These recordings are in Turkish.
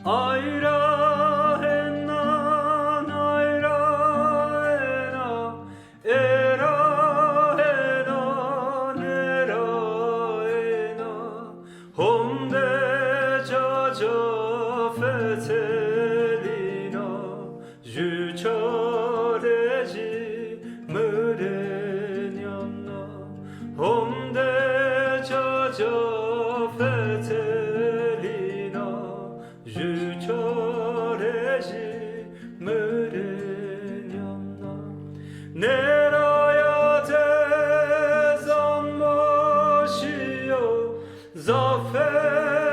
Ayra henna, ayra ena, era ena, nera ena, honde caca fetelina, jucareci mırenya, honde caca fetelina, jucareci mırenya. Neraya tezan başıyor, zaferiyor,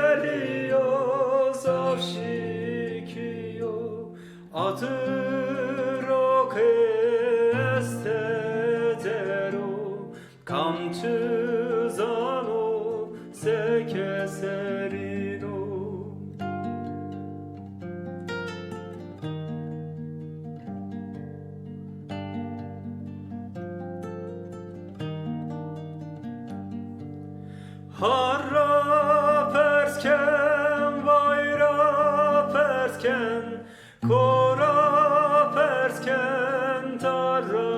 zavşikiyor, atırok estetero, kamçızano, sekeserino. Harra persken, vayra persken, kora persken, tarra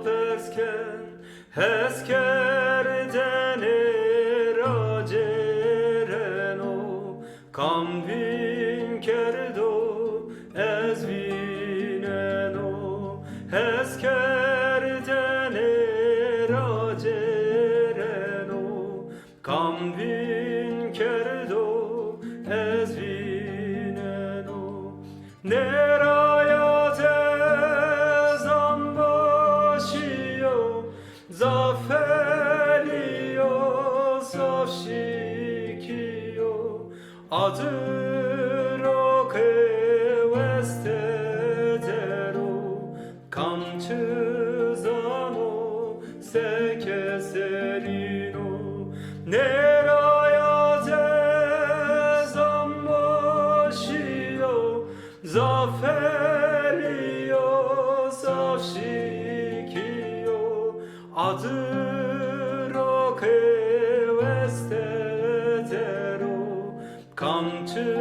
persken, heskerden eracereno, kamvin kerdo ezvineno, heskerden eracereno, kamvin kerdo ezvineno. Neraya tezan başıyor, zaferiyor, zavşikiyor, atırok evestetero, kamçızano, sekeserino. Neraya tezan başıyor, zaferiyor, zavşikiyor, atırok evestetero, kamçı